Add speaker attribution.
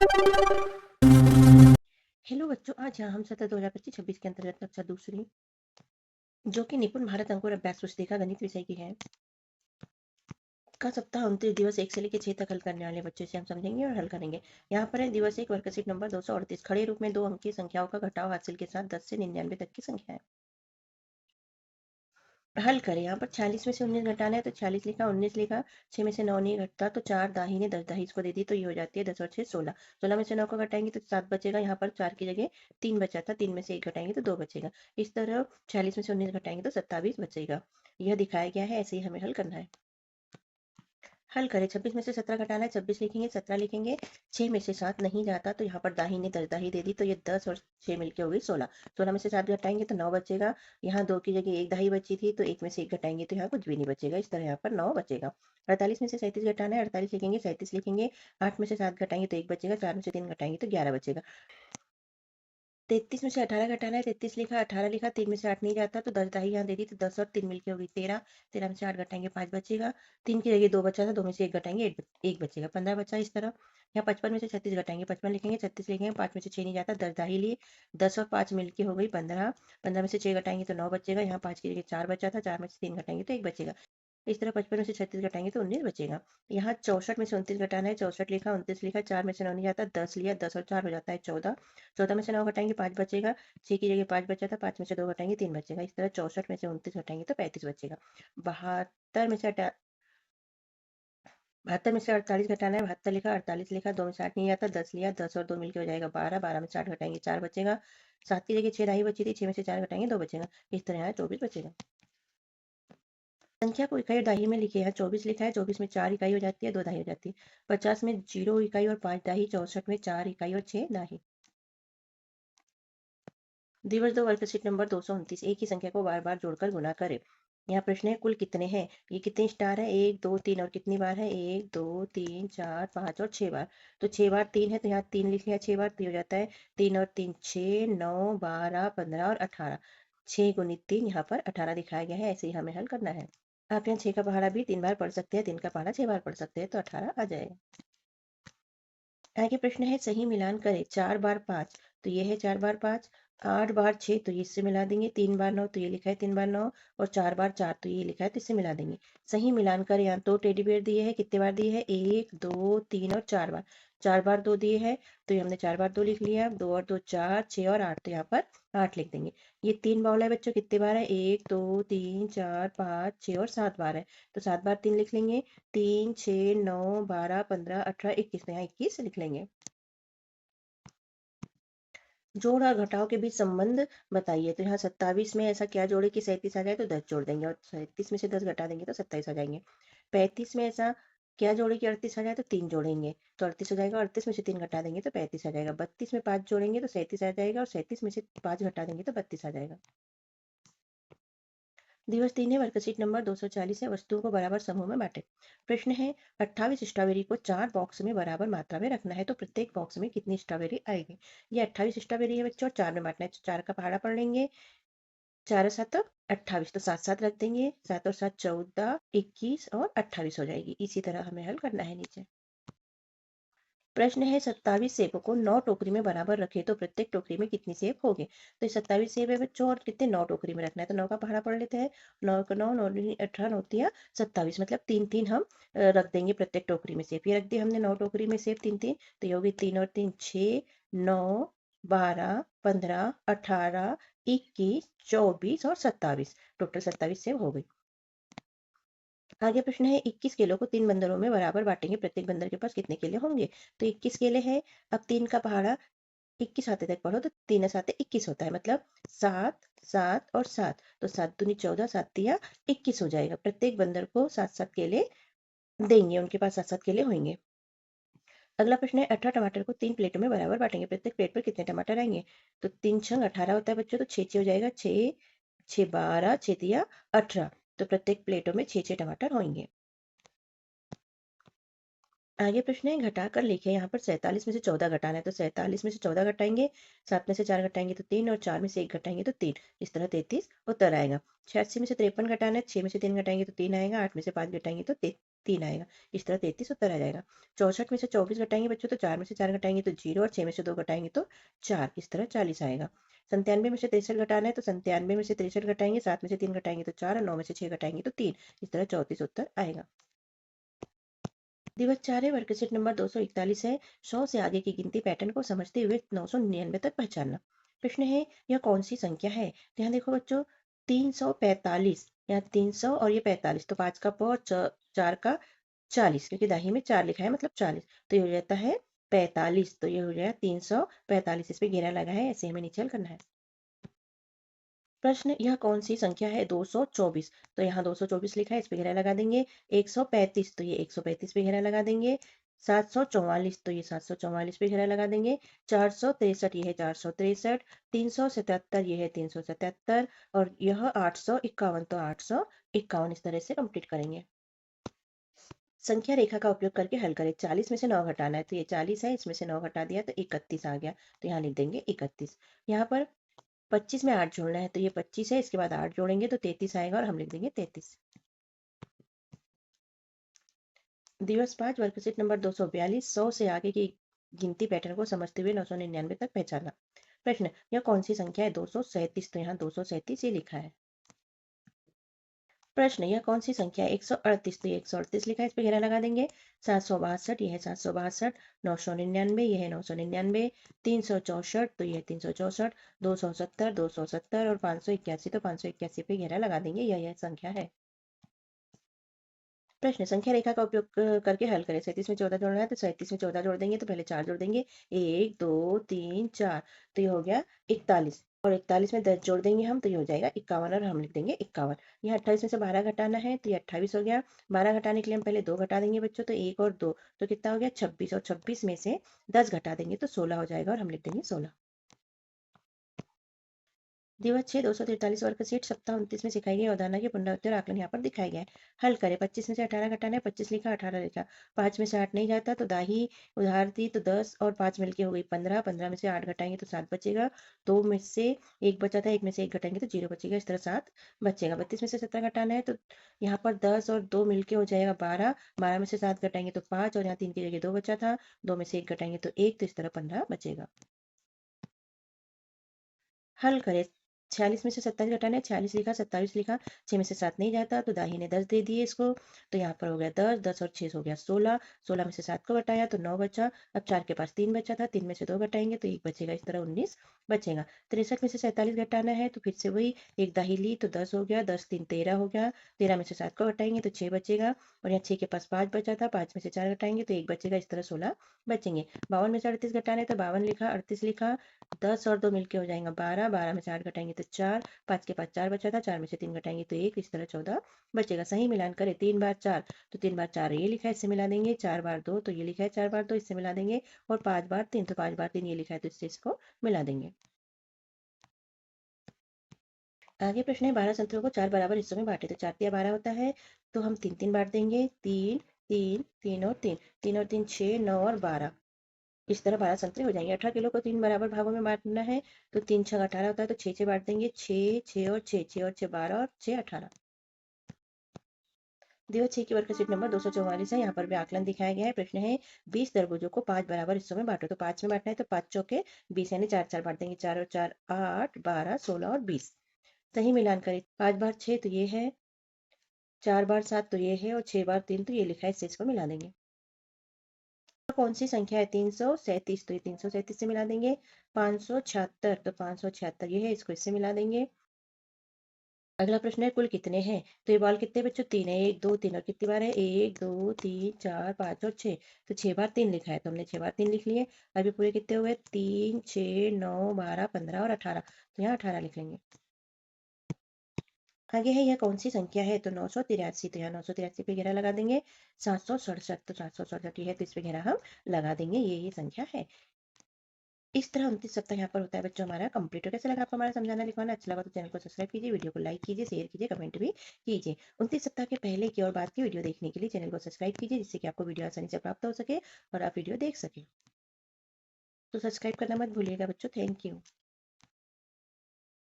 Speaker 1: Hello बच्चों, आज यहाँ हम सत्र 2025-26 के अंतर्गत कक्षा दूसरी जो कि निपुण भारत अंकुर अभ्यास पुस्तिका गणित विषय की है का सप्ताह 29 दिवस 1 से लेकर 6 तक हल करने वाले बच्चों से हम समझेंगे और हल करेंगे। यहाँ पर है दिवस 1 वर्कशीट नंबर 238 खड़े रूप में 2 अंकीय संख्याओं का घटाव हासिल के साथ 10 से 99 तक की संख्या है। हल करें। यहाँ पर 46 में से 19 घटाना है तो 46 लिखा, 19 लिखा, 6 में से 9 नहीं घटता तो 4 दाहिने 10 दाही इसको दे दी तो ये हो जाती है 10 और 6 16। 16 में से 9 को घटाएंगे तो 7 बचेगा। यहाँ पर 4 की जगह 3 बचा था, 3 में से 1 घटाएंगे तो 2 बचेगा। इस तरह 46 में से 19 घटाएंगे तो 27 बचेगा। यह दिखाया गया है, ऐसे ही हमें हल करना है। हल करें। 26 में से 17 घटाना है, 26 लिखेंगे, 17 लिखेंगे, 6 में से 7 नहीं जाता तो यहाँ पर दाहिने 10 दाही दे दी तो ये 10 और 6 मिलके हो गई 16। 16 में से 7 घटाएंगे तो 9 बचेगा। यहाँ 2 की जगह 1 दाही बची थी तो 1 में से 1 घटाएंगे तो यहाँ कुछ भी नहीं बचेगा। इस तरह यहाँ पर 9 बचेगा। 48 में से 37 घटाना है, 48 लिखेंगे, 37 लिखेंगे, 8 में से 7 घटाएंगे तो 1 बचेगा, 4 में से 3 घटाएंगे तो 11 बचेगा। 33 में से 18 घटाना है, 33 लिखा, 18 लिखा, 3 में से 8 नहीं जाता तो 10 दाही यहाँ दे दी तो 10 और 3 मिलके होगी 13। 13 में से 8 घटाएंगे 5 बचेगा। 3 की जगह 2 बचा था, 2 में से 1 घटाएंगे 1 बचेगा, 15 बचा। इस तरह यहाँ 55 में से 36 घटाएंगे, 55 लिखेंगे, 36 लिखेंगे, 5 में से 6 नहीं जाता, 10 दाही लिए, 10 और 5 मिलके हो गई 15। 15 में से 6 घटाएंगे तो 9 बचेगा। यहाँ 5 की जगह 4 बचा था, 4 में से 3 घटाएंगे तो 1 बचेगा। इस तरह 55 में से 36 घटाएंगे तो 19 बचेगा। यहाँ 64 में से 29 घटाना है, 64 लिखा, 29 लिखा, 4 में से 9 नहीं जाता, 10 लिया, 10 और 4 हो जाता है 14। 14 में से 9 घटाएंगे 5 बचेगा, 6 की जगह 5 बचा था, 5 में से 2 घटाएंगे 3 बचेगा। इस तरह 64 में से 29 घटाएंगे तो 35 बचेगा। 72 में से 48 घटाना है, 72 लिखा, 48 लिखा, 2 में से 8 नहीं आता, 10 लिया, 10 और 2 मिलके हो जाएगा 12। 12 में से 8 घटाएंगे 4 बचेगा। 7 की जगह 6 दाही बची थी, 6 में से 4 घटाएंगे 2 बचेगा। इस तरह यहाँ 24 बचेगा। संख्या को इकाई और दाही में लिखे। यहाँ 24 लिखा है, 24 में 4 इकाई हो जाती है, 2 दाही हो जाती है। 50 में 0 इकाई और 5 दाही, 64 में 4 इकाई और 6 दाही। दिवस 2 वर्कशीट नंबर 229 एक ही संख्या को बार बार जोड़कर गुना करें। यहाँ प्रश्न है कुल कितने हैं, ये कितने स्टार है, 1 2 3 और कितनी बार है, 1 2 3 4 5 और 6 बार। तो 6 बार 3 है तो यहाँ 3 लिख लिया, 6 बार तो ये हो जाता है 3 और 3 6 9 12 15 और 18। 6 गुणित 3 यहाँ पर 18 दिखाया गया है, ऐसे ही हमें हल करना है। आप यहाँ 6 का पहाड़ा भी 3 बार पढ़ सकते हैं, 3 का पहाड़ा 6 बार पढ़ सकते हैं तो 18 आ जाएगा। आगे प्रश्न है सही मिलान करें। 4 बार 5 तो ये है 4 बार 5, 8 बार 6 तो ये इससे मिला देंगे, 3 बार 9 तो ये लिखा है 3 बार 9 और 4 बार 4 तो ये लिखा है तो इससे मिला देंगे। सही मिलान करें। यहाँ 2 टेडी बेयर दिए हैं, कितने बार दिए हैं, 1 2 3 और 4 बार। 4 बार 2 दिए हैं तो ये हमने 4 बार 2 लिख लिया, 2 और 2 4 6 और 8 तो यहाँ पर 8 लिख देंगे। ये 3 बाउल है बच्चों, कितने बार है, 1 2 3 4 5 6 और 7 बार है तो 7 बार 3 लिख लेंगे, 3 6 9 12 15 18 21 तो यहाँ 21 लिख लेंगे। जोड़ और घटाव के बीच संबंध बताइए। तो यहाँ 27 में ऐसा क्या जोड़े कि 37 आ जाए तो 10 जोड़ देंगे और 37 में से 10 घटा देंगे तो 27 आ जाएंगे। 35 में ऐसा क्या जोड़े कि 38 आ जाए तो 3 जोड़ेंगे तो 38 हो जाएगा, 38 में से 3 घटा देंगे तो 35 आ जाएगा। 32 में 5 जोड़ेंगे तो 37 आ जाएगा और 37 में से 5 घटा देंगे तो 32 आ जाएगा। दिवस 3 है, वर्कशीट नंबर 240 है। वस्तुओं को बराबर समूह में बांटे। प्रश्न है 28 स्ट्रॉबेरी को 4 बॉक्स में बराबर मात्रा में रखना है तो प्रत्येक बॉक्स में कितनी स्ट्रॉबेरी आएगी। ये 28 स्ट्रॉबेरी है बच्चों और 4 में बांटना है तो 4 का पहाड़ा पढ़ लेंगे, 4 और 7 28 तो 7 7 रख देंगे, 7 और 7 14 21 और 28 हो जाएगी। इसी तरह हमें हल करना है नीचे। प्रश्न है 27 सेब को 9 टोकरी में बराबर रखे तो प्रत्येक टोकरी में कितनी सेब होंगे। तो ये 27 सेब है बच्चों और कितने 9 टोकरी में रखना है तो 9 का पहाड़ा पढ़ लेते हैं। 9 को 9 9 18 9 तिया 27 मतलब 3 3 हम रख देंगे प्रत्येक टोकरी में सेब। ये रख दिए हमने 9 टोकरी में सेब 3 3 तो ये होगी 3 और 3 6 9 12 15 18 21 24 और 27 टोटल 27 सेब हो गई। आगे प्रश्न है 21 केलों को 3 बंदरों में बराबर बांटेंगे, प्रत्येक बंदर के पास कितने केले होंगे। तो 21 केले हैं, अब 3 का पहाड़ा 21 आते तक पढ़ो तो 3 साते 21 होता है मतलब 7 7 और 7 तो 7 दूनी 14 7 तिया 21 हो जाएगा। प्रत्येक बंदर को 7 7 केले देंगे, उनके पास 7 7 केले होंगे। अगला प्रश्न है 18 टमाटर को 3 प्लेटों में बराबर बांटेंगे, प्रत्येक प्लेट पर कितने टमाटर आएंगे। तो 3 छंग 18 होता है बच्चों तो 6 6 हो जाएगा, 6 6 12 6 तिया 18 तो प्रत्येक प्लेटों में 6 6 टमाटर होंगे। आगे प्रश्न है घटाकर लिखे। यहाँ पर 47 में से 14 घटाना है तो 47 में से 14 घटाएंगे, 7 में से 4 घटाएंगे तो 3 और 4 में से 1 घटाएंगे तो 3। इस तरह 33 उत्तर आएगा। 86 में से 53 घटाना है, 6 में से 3 घटाएंगे तो 3 आएगा, 8 में से 5 घटाएंगे तो 3 आएगा। इस तरह 33 उत्तर आ जाएगा। 64 में से 24 घटाएंगे बच्चों तो 4 में से 4 घटाएंगे तो 0, और 6 में से 2 घटाएंगे तो 4। इस तरह 40 आएगा। 97 में से 63 घटाना है तो 97 में से 63 घटाएंगे, 7 में से 3 घटाएंगे तो 4, और 9 में से 6 घटाएंगे तो 3। इस तरह 34 उत्तर आएगा। दिवस 4 है, वर्कशीट नंबर 241 है। 100 से आगे की गिनती पैटर्न को समझते हुए 999 तक पहचानना। प्रश्न है, यह कौन सी संख्या है? तो यहाँ देखो बच्चों, 345, यहाँ 300 और ये 45, तो 5 का प और 4 का 40, क्योंकि दाही में 4 लिखा है मतलब 40, तो ये हो जाता है 45। तो ये हो जाएगा 345। इस पे घेरा लगा है, ऐसे हमें नीचे हल करना है। प्रश्न, यह कौन सी संख्या है? 224, तो यहाँ 224 लिखा है, इस पे घेरा लगा देंगे। 135, तो ये 135 पे घेरा लगा देंगे। 744, तो ये 744 पे घेरा लगा देंगे। 463, ये है 463। 377, ये है 377, और यह 851, तो 851। इस तरह से कंप्लीट करेंगे। संख्या रेखा का उपयोग करके हल करें। 40 में से 9 घटाना है, तो ये 40 है, इसमें से 9 घटा दिया तो 31 आ गया, तो यहाँ लिख देंगे 31। यहाँ पर 25 में 8 जोड़ना है, तो ये 25 है, इसके बाद 8 जोड़ेंगे तो 33 आएगा, और हम लिख देंगे 33। दिवस 5, वर्कशीट नंबर 242, 100 से आगे की गिनती पैटर्न को समझते हुए 999 तक पहचाना। प्रश्न, यह कौन सी संख्या है? 237, तो यहाँ 237 ये लिखा है। प्रश्न, यह कौन सी संख्या है? 138, तो ये 138 लिखा है, इस पे घेरा लगा देंगे। 762, ये है 762। 999, ये है 999। 364, तो ये है 364। 270, 270, और 581, तो 581 पे घेरा लगा देंगे। यह संख्या है। प्रश्न, संख्या रेखा का उपयोग करके हल करें। 37 में 14 जोड़ना है, तो 37 में 14 जोड़ देंगे, तो पहले 4 जोड़ देंगे। 1 2 3 4, तो ये हो गया 41, और 41 में 10 जोड़ देंगे हम, तो ये हो जाएगा 51, और हम लिख देंगे 51। यहाँ 28 में से 12 घटाना है, तो ये 28 हो गया। 12 घटाने के लिए हम पहले 2 घटा देंगे बच्चों, तो 1 और 2, तो कितना हो गया 26, और 26 में से 10 घटा देंगे तो 16 हो जाएगा, और हम लिख देंगे 16। दिवस 6, 243 वर्कशीट सप्ताह 29 में सिखाई गई अवधारणा की पुनरावृत्ति और आकलन यहाँ पर दिखाया गया है। हल करें। 25 में से 18 घटाना है, 25 लिखा, 18 लिखा। 5 में से 8 नहीं जाता, तो दाही उधार थी, तो 10 और 5 मिलके हो गई 15। 15 में से 8 घटाएंगे तो 7 बचेगा। 2 में से 1 बचा था, 1 में से 1 घटाएंगे तो 0 बचेगा। इस तरह 7 बचेगा। 32 में से 17 घटाना है, तो यहाँ पर 10 और 2 मिलके हो जाएगा 12। 12 में से 7 घटाएंगे तो 5, और यहाँ 3 की जगह 2 बचा था। 2 में से 1 घटाएंगे तो 1, तो इस तरह 15 बचेगा। हल करें। 46 में से 27 घटाना है, 46 लिखा, 27 लिखा। 6 में से 7 नहीं जाता, तो दाहिने ने 10 दे दिए इसको, तो यहाँ पर हो गया 10। 10 और 6 हो गया 16। 16 में से 7 को घटाया तो 9 बचा। अब 4 के पास 3 बचा था, 3 में से 2 घटाएंगे तो 1 बचेगा। इस तरह 19 बचेगा। 63 में से 47 घटाना है, तो फिर से वही एक दाही ली, तो 10 हो गया। 10 3 13 हो गया। 13 में से 7 को घटाएंगे तो 6 बचेगा, और यहाँ 6 के पास 5 बचा था। 5 में से 4 घटाएंगे तो 1 बचेगा। इस तरह 16 बचेंगे। 52 में से 38 घटाना है, तो 52 लिखा, 38 लिखा। 10 और 2 मिलके हो जाएगा 12। 12 में से 8 घटाएंगे तो 4। 5 के पास 4 बचा था, 4 में से 3 घटाएंगे तो 1। इस तरह 14 बचेगा। सही मिलान करें। 3 बार 4, तो 3 बार 4 ये लिखा है, इससे मिला देंगे। 4 बार 2, तो ये लिखा है 4 बार 2, इससे मिला देंगे। और 5 बार 3, तो 5 बार 3 ये लिखा है, तो इससे इसको मिला देंगे। आगे प्रश्न है, 12 संतरों को 4 बराबर हिस्सों में बांटे, तो 4 तिया 12 होता है, तो हम 3 3 बांट देंगे। 3 3 3 और 3, 3 और 3 6, 9 और 12। इस तरह 12 संतरे हो जाएंगे। 18 किलो को 3 बराबर भागों में बांटना है, तो 3 छः 18 होता है, तो 6 6 बांट देंगे। 6 6 और 6, 6 और 6 12, और 6 18। दिवस 6 की वर्कशीट नंबर 244 है। यहाँ पर भी आकलन दिखाया गया है। प्रश्न है, 20 तरबूजों को 5 बराबर हिस्सों में बांटो, तो 5 में बांटना है, तो 5 चौके 20, यानी 4 4 बांट देंगे। 4 और 4 8, 12 16 और 20। सही मिलान करें। 5 बार 6, तो ये है। 4 बार 7, तो ये है, और 6 बार 3, तो ये लिखा है। इससे इसको मिला देंगे। कौन सी संख्या है? 337, तो ये 337 से मिला देंगे। 576, तो 576 ये है, इसको इससे मिला देंगे। अगला प्रश्न है, कुल कितने हैं? तो ये बॉल कितने बच्चों? 3 है। 1 2 3, और कितनी बार है? 1 2 3 4 5 और 6, तो 6 बार 3 लिखा है, तो हमने 6 बार 3 लिख लिए। अभी पूरे कितने हुए? 3 6 9 12 15 और 18, तो यहाँ 18 लिख लेंगे। आगे है, यह कौन सी संख्या है? तो 983, तो यहाँ 983 पे घेरा लगा देंगे। 767, तो 767 ये है, तो इस पे घेरा हम लगा देंगे। ये संख्या है। इस तरह 29 सप्ताह यहाँ पर होता है बच्चों हमारा कंप्लीट। कैसे लगा आपको हमारा समझाना लिखवाना? अच्छा लगा तो चैनल को सब्सक्राइब कीजिए, वीडियो को लाइक कीजिए, शेयर कीजिए, कमेंट भी कीजिए। 29 सप्ताह के पहले की और बाद की वीडियो देखने के लिए चैनल को सब्सक्राइब कीजिए, जिससे कि आपको वीडियो आसानी से प्राप्त हो सके और आप वीडियो देख सकें। तो सब्सक्राइब करना मत भूलिएगा बच्चों। Thank you.